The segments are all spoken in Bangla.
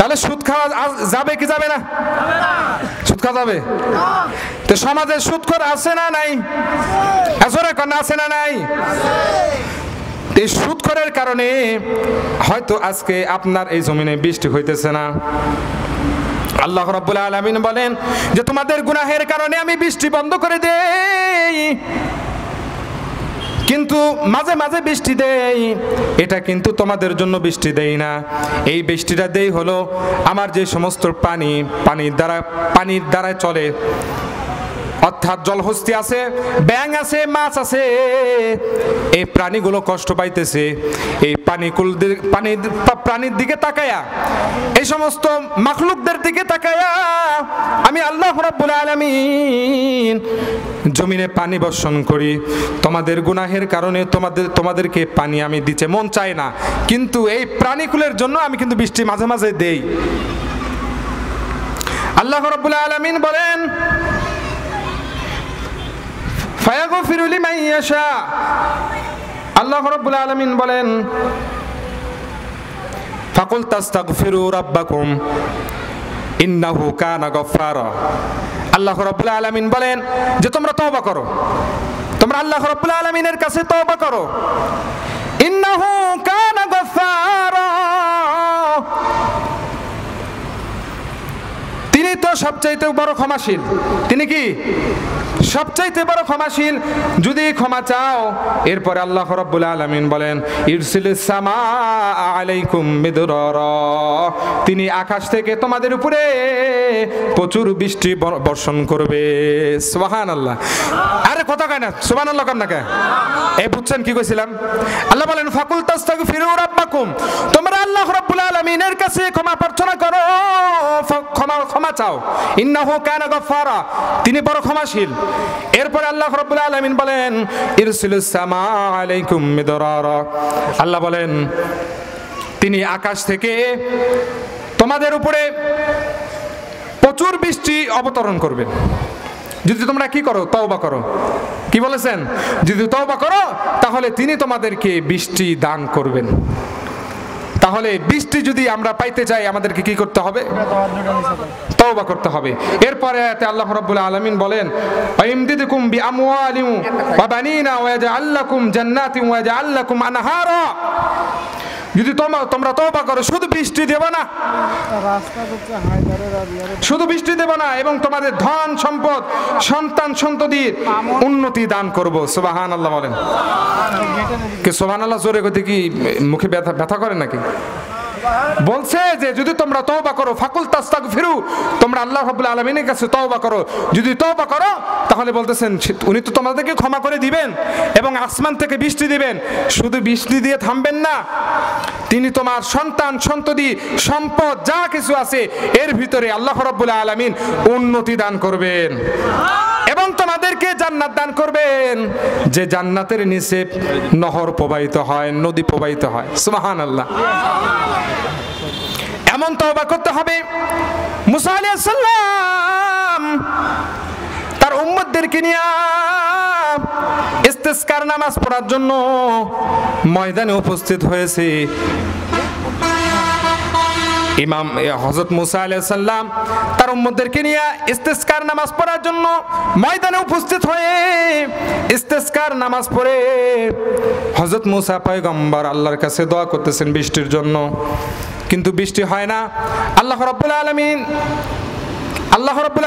তাহলে সুদ খাওয়া যাবে কি যাবে না? সুদ খাওয়া যাবে? তো সমাজে সুদখোর আছে না নাই? আসলে কোন আছে না নাই? এই সুদখোরের কারণে হয়তো আজকে আপনার এই জমিনে বৃষ্টি হইতেছে না। আল্লাহ রাব্বুল আলামিন বলেন যে তোমাদের গুনাহের কারণে আমি বৃষ্টি বন্ধ করে দেই, কিন্তু মাঝে মাঝে বৃষ্টি দেই, এটা কিন্তু তোমাদের জন্য বৃষ্টি দেই না। এই বৃষ্টিটা দেই হলো আমার যে সমস্ত পানির দ্বারা চলে, অর্থাৎ জলহস্তি আছে, ব্যাঙ আছে, মাছ আছে, এই প্রাণীগুলো কষ্ট পাইতেছে। এই প্রাণীর দিকে তাকায়া, এই সমস্ত মাখলুকদের দিকে তাকায়া আমি আল্লাহ রাব্বুল আলামিন জমিনে পানি বর্ষণ করি। তোমাদের গুনাহের কারণে তোমাদেরকে পানি আমি দিতে মন চায় না, কিন্তু এই প্রাণীকুলের জন্য আমি কিন্তু বৃষ্টি মাঝে মাঝে দেই। আল্লাহ রাব্বুল আলামিন বলেন ফায়াগফিরু লিমান ইয়াশা। আল্লাহ রাব্বুল আলামিন বলেন ফাকুল তাস্তাগফিরু রাব্বাকুম ইন্নাহু কানা গফফারা। আল্লাহ রাব্বুল আলামিন বলেন যে তোমরা তওবা করো, তোমরা আল্লাহ রাব্বুল আলামিনের কাছে তওবা করো। ইন্নাহু কানা গফফারা, তিনি তো সবচাইতে বড় ক্ষমাশীল। তিনি কি? সবচাইতে বড় ক্ষমাশীল। যদি ক্ষমা চাও, এরপরে আল্লাহ রাব্বুল আলামিন বলেন ইরসিলিস সামা আলাইকুম মিদরারা, তিনি আকাশ থেকে তোমাদের উপরে প্রচুর বৃষ্টি বর্ষণ করবে। সুবহানাল্লাহ। আরে কথা কয় না সুবহানাল্লাহ কম না কে? এই বুঝছেন কি কইছিলাম? আল্লাহ বলেন ফাকুল তাস্তাগফিরু রাব্বাকুম, তোমরা আল্লাহ রাব্বুল আলামিনের কাছে ক্ষমা প্রার্থনা করো, ক্ষমা চাও। ইন্নাহু কানা গফফারা, তিনি বড় ক্ষমাশীল। এরপর আল্লাহ রাব্বুল আলামিন বলেন ইরসিলিস সামা আলাইকুম মিদরারা, আল্লাহ বলেন তিনি আকাশ থেকে তোমাদের উপরে প্রচুর বৃষ্টি অবতরণ করবেন যদি তোমরা কি করো? তওবা করো। কি বলেছেন? যদি তওবা করো তাহলে তিনি তোমাদেরকে বৃষ্টি দান করবেন। তাহলে বৃষ্টি যদি আমরা পাইতে চাই আমাদেরকে কি করতে হবে? তওবা করতে হবে। এরপরে আয়াতে আল্লাহ রাব্বুল আলামিন বলেন ওয়াইমদিদকুম বিআমওয়ালিন ওয়া বানিনা ওয়া ইয়াজআল লাকুম জান্নাতিন ওয়া ইয়াজআল লাকুম আনহারা। যদি তোমরা তওবা করো, শুধু বৃষ্টি দেব না, শুধু বৃষ্টি দেব না, এবং তোমাদের ধন সম্পদ সন্তান সন্ততির উন্নতি দান করব। সুবহানাল্লাহ বলেন। কি সুবহানাল্লাহ জোরে কইতে কি মুখে ব্যথা করে নাকি? বলছে যে যদি তোমরা তওবা করো, ফাকুল তাস্তাগফিরু, তোমরা আল্লাহ রাব্বুল আলামিনের কাছে তওবা করো। যদি তওবা করো তাহলে বলতেছেন উনি তো তোমাদেরকে ক্ষমা করে দিবেন এবং আসমান থেকে বৃষ্টি দিবেন। শুধু বৃষ্টি দিয়ে থামবেন না, তিনি তোমার সন্তান সন্ততি সম্পদ যা কিছু আছে এর ভিতরে আল্লাহ রাব্বুল আলামিন উন্নতি দান করবেন এবং তোমাদেরকে জান্নাত দান করবেন, যে জান্নাতের নিচে নহর প্রবাহিত হয়, নদী প্রবাহিত হয়। সুবহানাল্লাহ। এমন তওবা করতে হবে। মুসা আলাইহিস সালাম তার উম্মতদেরকে নিয়ে ইস্তিসকার নামাজ পড়ার জন্য ময়দানে উপস্থিত হয়েছে। ইমাম হযরত মুসা আলাইহিস সালাম তার উম্মতদেরকে নিয়ে ইস্তিসকার নামাজ পড়ার জন্য ময়দানে উপস্থিত হয়ে ইস্তিসকার নামাজ পড়ে হযরত মুসা পয়গম্বর আল্লাহর কাছে দোয়া করতেছেন বৃষ্টির জন্য, কিন্তু বৃষ্টি হয় না। আল্লাহ রাব্বুল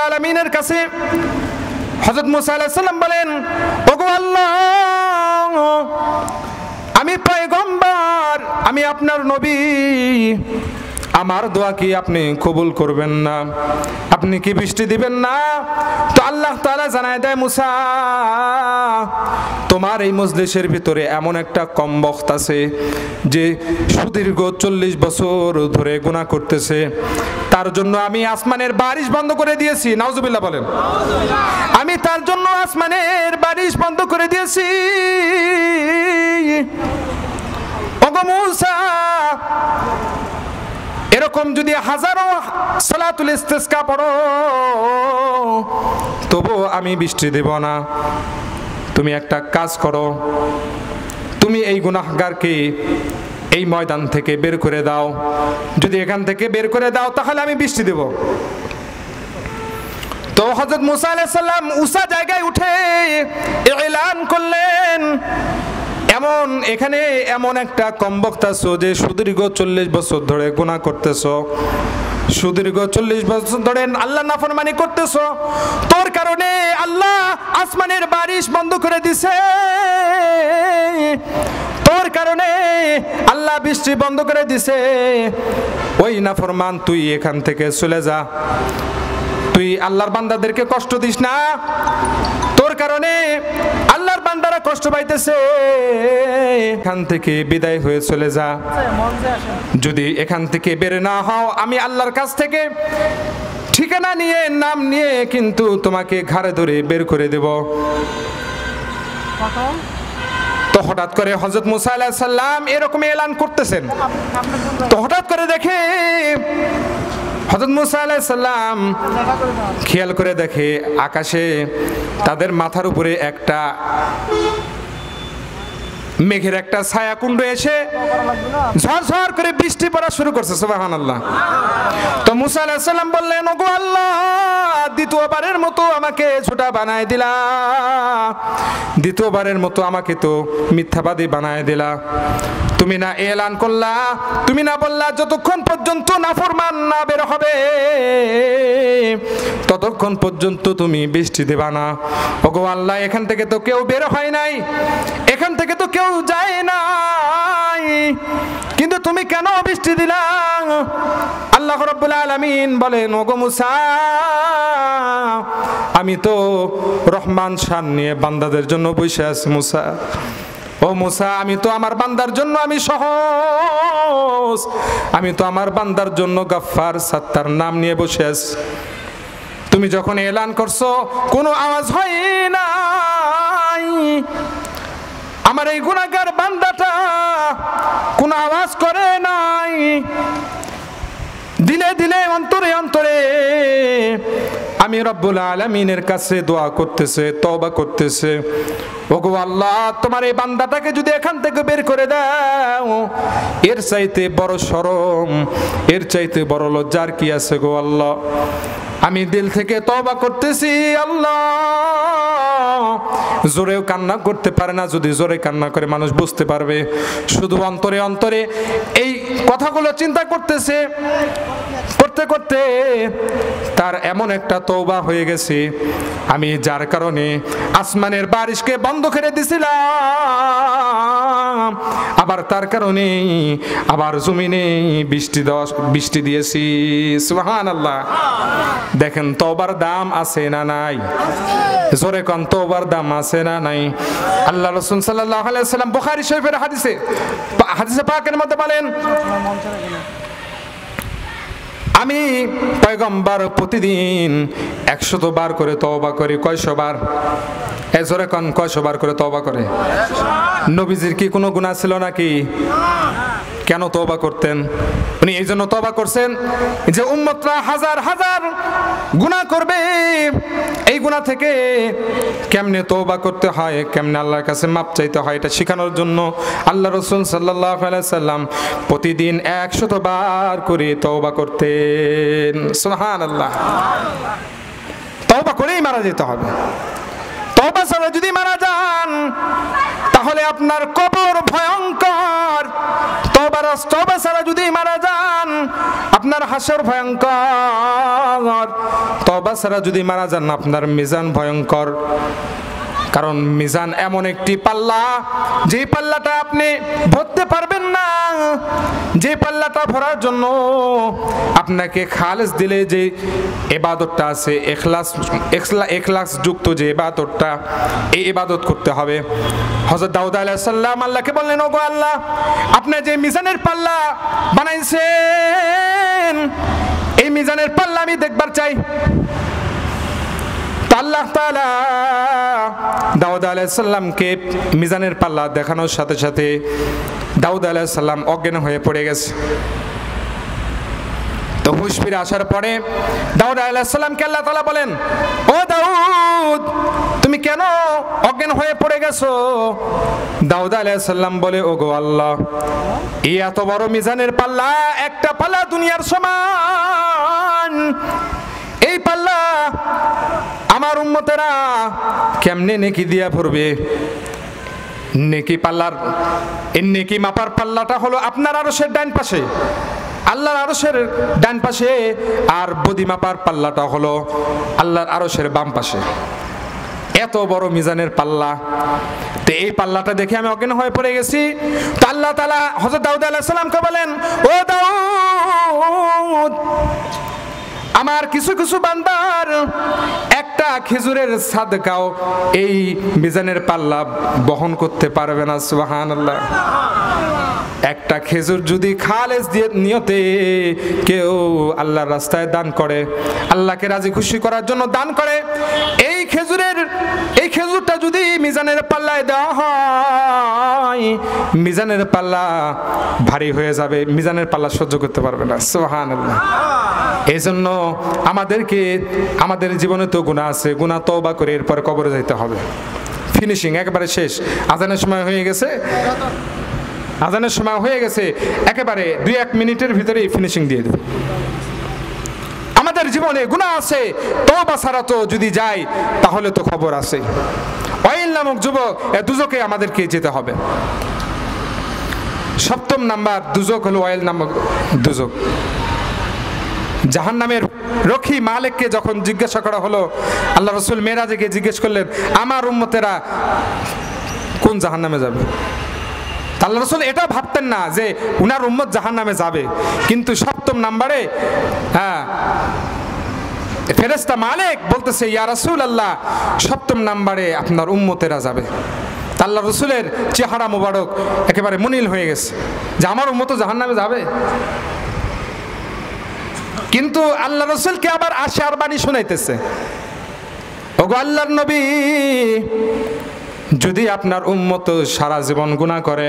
আলামিনের কাছে হযরত মুসা আলাইহিস সালাম বলেন ওগো আল্লাহ, আমি পয়গম্বর, আমি আপনার নবী, আমার দোয়া কি আপনি কবুল করবেন না? আপনি কি বৃষ্টি দিবেন না? তো আল্লাহ তাআলা জানায় দেয় মুসা, তোমার এই মজলিসের ভিতরে এমন একটা কমবখ্ত আছে যে সুদীর্ঘ 40 বছর ধরে গুনাহ করতেছে, তার জন্য আমি আসমানের বারিশ বন্ধ করে দিয়েছি। নাউজুবিল্লাহ বলেন। আমি তার জন্য আসমানের বারিশ বন্ধ করে দিয়েছি। ওগো মুসা, এরকম যদি হাজারো সালাতুল ইস্তিসকা পড়ো তবু আমি বৃষ্টি দেব না। তুমি একটা কাজ করো, তুমি এই গুনাহগারকে এই ময়দান থেকে বের করে দাও, যদি এখান থেকে বের করে দাও তাহলে আমি বৃষ্টি দেব। তো হযরত মুসা আলাইহিস সালাম উঁচা জায়গায় উঠে এলান করলেন, এখানে এমন একটা কম বক্তাছো যে সুদীর্ঘ 40 বছর ধরে গুনাহ করতেছো, সুদীর্ঘ 40 বছর ধরে আল্লাহ নাফরমানি করতেছো, তোর কারণে আল্লাহ আসমানের বারিশ বন্ধ করে দিছে, তোর কারণে আল্লাহ বৃষ্টি বন্ধ করে দিছে। ওই নাফরমান, তুই এখান থেকে চলে যা, তুই আল্লাহর বান্দাদেরকে কষ্ট দিস না, তোর কারণে আল্লাহর বান্দারা কষ্ট পাইতেছে, এখান থেকে বিদায় হয়ে চলে যা। যদি এখান থেকে বের না হও আমি আল্লাহর কাছ থেকে ঠিকানা নিয়ে নাম নিয়ে কিন্তু তোমাকে ঘাড়ে ধরে বের করে দেব। তো হঠাৎ করে হযরত মুসা আলাইহিস সালাম এরকম এলান করতেছেন, তো হঠাৎ করে দেখে হযরত মুসা আলাইহিস সালাম খেয়াল করে দেখে আকাশে তাদের মাথার উপরে একটা মেঘের একটা ছায়াকুণ্ড এসে ঝরঝর করে বৃষ্টি পড়া শুরু করছে। সুবহানাল্লাহ। তো মুসা আলাইহিস সালাম বললেন, ওগো আল্লাহ, দ্বিতীয়বারের মতো আমাকে ছোটা বানায় দিলা, দ্বিতীয়বারের মতো আমাকে তো মিথ্যাবাদী বানায় দিলা। তুমি না এলান করলা, তুমি না বললা যতক্ষণ পর্যন্ত নাফরমান না বের হবে ততক্ষণ পর্যন্ত তুমি বৃষ্টি দেবা না। ওগো আল্লাহ, এখান থেকে তো কেউ বের হয় নাই, এখান থেকে তো কেউ যায় নাই, কিন্তু তুমি কেন বৃষ্টি দিলা? আল্লাহ রাব্বুল আলামিন বলেন, ওগো মুসা, আমি তো রহমান শান নিয়ে বান্দাদের জন্য বসে আছি। মুসা, ও মুসা, আমি তো আমার বান্দার জন্য আমি সহজ, আমি তো আমার বান্দার জন্য গফফার সাত্তার নাম নিয়ে বসে আছি। তুমি যখন এলান করছো কোনো আওয়াজ হয় নাই, আমার এই গুনাহগার বান্দাটা কোনো আওয়াজ করে নাই, দিলে দিলে অন্তরে অন্তরে আমি রব্বুল আলামিনের কাছে দোয়া করতেছে, তওবা করতেছে। ওগো আল্লাহ, তোমার এই বান্দাটাকে যদি এখান থেকে বের করে দাও, এর চাইতে বড় শরম, এর চাইতে বড় লজ্জার কি আছে গো আল্লাহ? আমি দিল থেকে তওবা করতেছি আল্লাহ। জোরেও কান্না করতে পারে না, যদি জোরে কান্না করে মানুষ বুঝতে পারবে, শুধু অন্তরে অন্তরে এই কথাগুলো চিন্তা করতেছে, করতে করতে তার এমন একটা তওবা হয়ে গেছে, আমি যার কারণে আসমানের বারিশকে বন্ধ করে দিছিলাম, আবার তার কারণে আবার জমিনে বৃষ্টি দিয়েছি। সুবহানাল্লাহ। দেখেন তওবার দাম আছে না নাই? জোরে কোন তওবার দাম আছে না নাই? আল্লাহ রাসূল সাল্লাল্লাহু আলাইহি ওয়াসাল্লাম বুখারী শরীফের হাদিসে পাকের মধ্যে বলেন, আমি পয়গম্বর প্রতিদিন 100 বার করে তওবা করি। কয়শো বার? জোরে কোন কয়শো বার করে তওবা করে? নবীজির কি কোনো গুনাহ ছিল নাকি? কেন তওবা করতেন? উনি এই জন্য তওবা করছেন যে উম্মতরা হাজার হাজার গুনাহ করবে, এই গুনাহ থেকে কেমনে তওবা করতে হয়, কেমনে আল্লাহর কাছে মাপ চাইতে হয়, এটা শেখানোর জন্য আল্লাহ রাসূল সাল্লাল্লাহু আলাইহি সাল্লাম প্রতিদিন 100 বার করে তওবা করতেন। সুবহানাল্লাহ। তওবা করেই মারা যেতে হবে। তওবা ছাড়া যদি মারা যান তাহলে আপনার কবর ভয়ঙ্কর। তওবা ছাড়া যদি মারা যান আপনার হাসর ভয়ঙ্কর। তওবা ছাড়া যদি মারা যান আপনার মিজান ভয়ঙ্কর। কারণ মিজান এমন একটি পাল্লা, যে পাল্লাটা আপনি ভরতে পারবেন না, যে পাল্লাটা ভরার জন্য আপনাকে খালেস দিলে যে ইবাদতটা আছে, ইখলাস যুক্ত যে ইবাদতটা, এই ইবাদত করতে হবে। হযরত দাউদ আলাইহিস সালাম আল্লাহকে বললেন, ওগো আল্লাহ, আপনি যে মিজানের পাল্লা বানাইছেন, এই মিজানের পাল্লা আমি দেখবার চাই। আল্লাহ তাআলা দাউদ আলাইহিস সালামকে মিজানের পাল্লা দেখানোর সাথে সাথে দাউদ আলাইহিস সালাম অজ্ঞান হয়ে পড়ে গেছে। তো হুঁশ ফিরে আসার পরে দাউদ আলাইহিস সালামকে আল্লাহ তাআলা বলেন, ও দাউদ, তুমি কেন অজ্ঞান হয়ে পড়ে গেছো? দাউদ আলাইহিস সালাম বলে, ওগো আল্লাহ, এই এত বড় মিজানের পাল্লা, একটা পাল্লা দুনিয়ার সমান, এই পাল্লা আমার উম্মতেরা কেমনে নেকি দিয়া ভরবে? নেকি পাল্লার, এই নেকি মাপার পাল্লাটা হলো আপনার আরশের ডান পাশে, আল্লাহর আরশের ডান পাশে, আর বদি মাপার পাল্লাটা হলো আল্লাহর আরশের বাম পাশে। এত বড় মিজানের পাল্লা। তো এই পাল্লাটা দেখে আমি অজ্ঞান হয়ে পড়ে গেছি। তো আল্লাহ তাআলা হযরত দাউদ আলাইহিস সালামকে বলেন, ও দাউদ, আমার কিছু কিছু বান্দার একটা খেজুরের সাদকাও এই মিজানের পাল্লা বহন করতে পারবে না। সুবহানাল্লাহ। একটা খেজুর যদি খালেস দিয়ে নিয়তে কেউ আল্লাহর রাস্তায় দান করে, আল্লাহকে রাজি খুশি করার জন্য দান করে, এই খেজুরটা যদি মিজানের পাল্লায় দেওয়া হয়, মিজানের পাল্লা ভারী হয়ে যাবে, মিজানের পাল্লা সহ্য করতে পারবে না। সুবহানাল্লাহ। এই জন্য আমাদেরকে, আমাদের জীবনে তো গুনাহ আছে, গুনাহ তওবা করে এরপর কবরে যাইতে হবে। ফিনিশিং, একবারে শেষ। আজানের সময় হয়ে গেছে, আজানের সময় হয়ে গেছে, একেবারে 2-1 মিনিটের ভিতরেই ফিনিশিং দিয়ে দেব। আমাদের জীবনে গুনাহ আছে, তওবা ছাড়া তো যদি যাই তাহলে তো খবর আছে। ওয়াইল নামক যুবক, দুজকে আমাদেরকে যেতে হবে। 7ম নাম্বার দুজক হলো ওয়াইল নামক দুজক। জাহান্নামের রক্ষী মালিককে যখন জিজ্ঞাসা করা হলো, আল্লাহ রাসূল মেরাজে গিয়ে জিজ্ঞেস করলেন, আমার উম্মতেরা কোন জাহান্নামে যাবে? আল্লাহ রাসূল এটা ভাবতেন না যে উনার উম্মত জাহান্নামে যাবে, কিন্তু 7ম নাম্বারে ফেরেশতা মালিক বলতেছে, ইয়া রাসূলুল্লাহ, 7ম নাম্বারে আপনার উম্মতেরা যাবে। আল্লাহ রাসূলের চেহারা মোবারক একেবারে মনিল হয়ে গেছে যে আমার উম্মত জাহান্নামে যাবে। কিন্তু আল্লাহ রাসূলকে আবার আশার বাণী শোনাইতেছে, ওগো আল্লাহর নবী, যদি আপনার উম্মত সারা জীবন গুনাহ করে,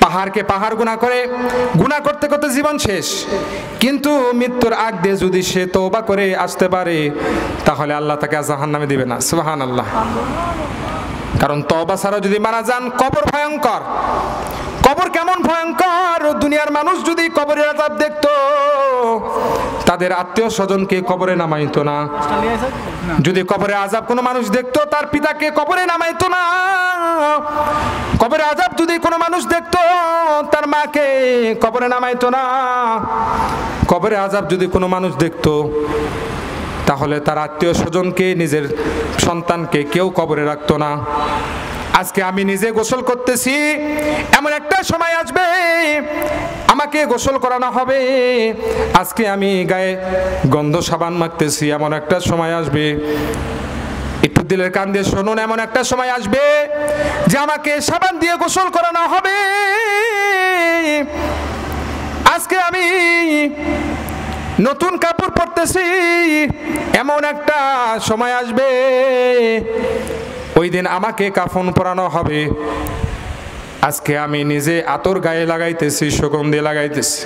পাহাড়কে পাহাড় গুনাহ করে, গুনাহ করতে করতে জীবন শেষ, কিন্তু মৃত্যুর আগ দিয়ে যদি সে তওবা করে আসতে পারে, তাহলে আল্লাহ তাকে জাহান্নামে দিবে না। সুবহানাল্লাহ। কারণ তওবা ছাড়া যদি মারা যান, কবর ভয়ঙ্কর। কবর কেমন ভয়ঙ্কর! দুনিয়ার মানুষ যদি কবরের আযাব দেখতো, তাদের আত্মীয় স্বজনকে কবরে নামাইতো না। যদি কবরে আযাব কোনো মানুষ দেখতো, তার পিতাকে কবরে নামাইতো না। কবরে আযাব যদি কোনো মানুষ দেখতো, তার মাকে কবরে নামাইতো না। কবরে আযাব যদি কোনো মানুষ দেখতো, তাহলে তার আত্মীয় স্বজনকে, নিজের সন্তানকে কেউ কবরে রাখতো না। আজকে আমি নিজে গোসল করতেছি, এমন একটা সময় আসবে আমাকে গোসল করানো হবে। আজকে আমি গায়ে গন্ধ সাবান মাখতেছি, এমন একটা সময় আসবে, একটু দিলের কান দিয়ে শুনুন, এমন একটা সময় আসবে যে আমাকে সাবান দিয়ে গোসল করানো হবে। আজকে আমি নতুন কাপড় পরতেছি, এমন একটা সময় আসবে ওই দিন আমাকে কাফন পরানো হবে। আজকে আমি নিজে আতর গায়ে লাগাইতেছি, সুগন্ধি লাগাইতেছি,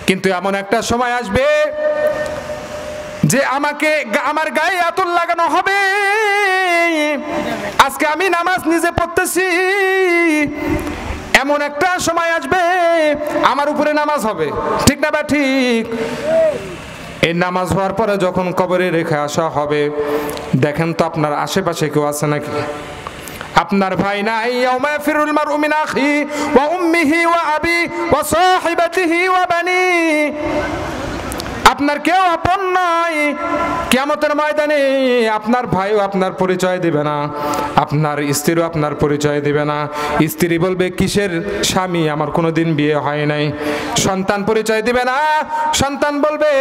কিন্তু এমন একটা সময় আসবে যে আমাকে আমার গায়ে আতর লাগানো হবে। আজকে আমি নামাজ নিজে পড়তেছি, এমন একটা সময় আসবে আমার উপরে নামাজ হবে। ঠিক না বা ঠিক? এই নামাজ হওয়ার পরে যখন কবরে রেখে আসা হবে, দেখেন তো আপনার আশেপাশে কেউ আছে নাকি? আপনার ভাই নাই, ইয়াউমা ইয়াফিরুল মারউ মিন আখি ওয়া উম্মিহি ওয়া আবি ওয়া সাহিবাতিহি ওয়া বানি। আপনার কেউ আপন নাই। কিয়ামতের ময়দানে আপনার ভাইও আপনার পরিচয় দিবে না, আপনার স্ত্রীও আপনার পরিচয় দিবে না। স্ত্রী বলবে, কিসের স্বামী, আমার কোনোদিন বিয়ে হয় নাই। সন্তান পরিচয় দিবে না, সন্তান বলবে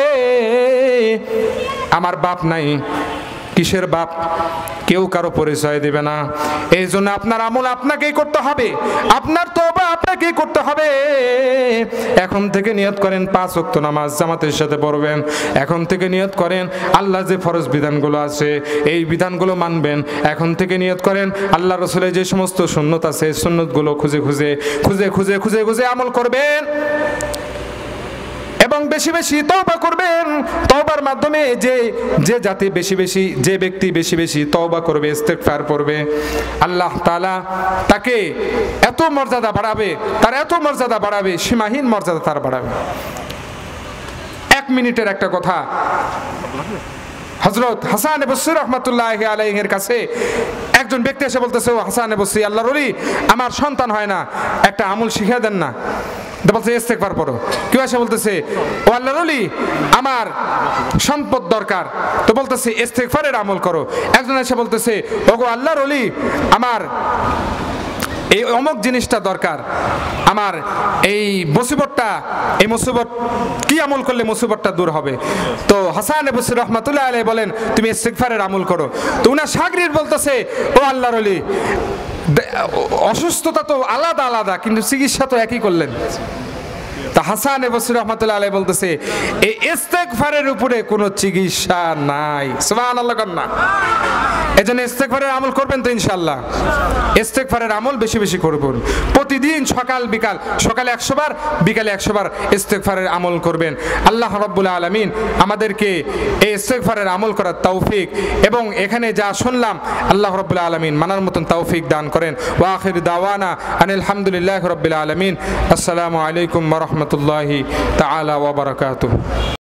আমার বাপ নাই। কিসের বাপ? কেউ কারো পরিচয় দিবে না। এই জন্য আপনার আমল আপনাকেই করতে হবে, আপনার তওবা আপনাকেই করতে হবে। এখন থেকে নিয়ত করেন 5 ওয়াক্ত নামাজ জামাতের সাথে পড়বেন। এখন থেকে নিয়ত করেন আল্লাহ যে ফরজ বিধানগুলো আছে এই বিধানগুলো মানবেন। এখন থেকে নিয়ত করেন আল্লাহ রাসূলের যে সমস্ত সুন্নত আছে সুন্নতগুলো খুঁজে খুঁজে আমল করবেন। এবং বেশি বেশি তওবা করবেন। তওবার মাধ্যমে যে জাতি যে ব্যক্তি বেশি বেশি তওবা করবে, ইস্তেগফার করবে, আল্লাহ তাআলা তাকে এত মর্যাদা বাড়াবে, তার এত মর্যাদা বাড়াবে, সীমাহীন মর্যাদা তার বাড়াবে। 1 মিনিটের একটা কথা, হযরত হাসান বসরি রাহমাতুল্লাহি আলাইহির কাছে একজন ব্যক্তি এসে বলতেছে, ও হাসান বসরি, আল্লাহর ওলি, আমার সন্তান হয় না, একটা আমল শিখিয়ে দেন না। বলছে ইস্তেগফার পড়ো। কেউ এসে বলতেছে, ও আল্লাহর ওলি, আমার সম্পদ দরকার, তো বলতেছে ইস্তেগফারের আমল করো। একজন এসে বলতেছে, ওগো আল্লাহর ওলি, আমার এই অমুক জিনিসটা দরকার, আমার এই মুসিবত কি আমল করলে মুসিবতটা দূর হবে? তো হাসান বসরি রাহমাতুল্লাহি আলাইহি বলেন, তুমি ইস্তেগফারের আমল করো। তো উনার শাগরিদ বলতেছে, ও আল্লাহর ওলি, অসুস্থতা তো আলাদা আলাদা, কিন্তু চিকিৎসা তো একই করলেন। তা হাসান বসরি রাহমাতুল্লাহি আলাইহি বলতেছে, এই ইস্তেগফারের উপরে কোনো চিকিৎসা নাই। সুবহানাল্লাহ কন্না। এজন্য ইস্তেগফারের আমল করবেন তো ইনশাআল্লাহ। ইস্তেগফারের আমল বেশি বেশি করবেন, প্রতিদিন সকাল বিকাল, সকালে 100 বার, বিকালে 100 বার ইস্তেগফারের আমল করবেন। আল্লাহ রাব্বুল আলামিন আমাদেরকে এই ইস্তেগফারের আমল করার তৌফিক এবং এখানে যা শুনলাম আল্লাহ রাব্বুল আলামিন মানার মতন তৌফিক দান করেন। ওয়া আখিরু দাওয়ানা আনিল হামদুলিল্লাহি রাব্বিল আলামিন। আসসালামু আলাইকুম ওয়া রাহমাতুল্লাহি তাআলা ওয়া বারাকাতুহু।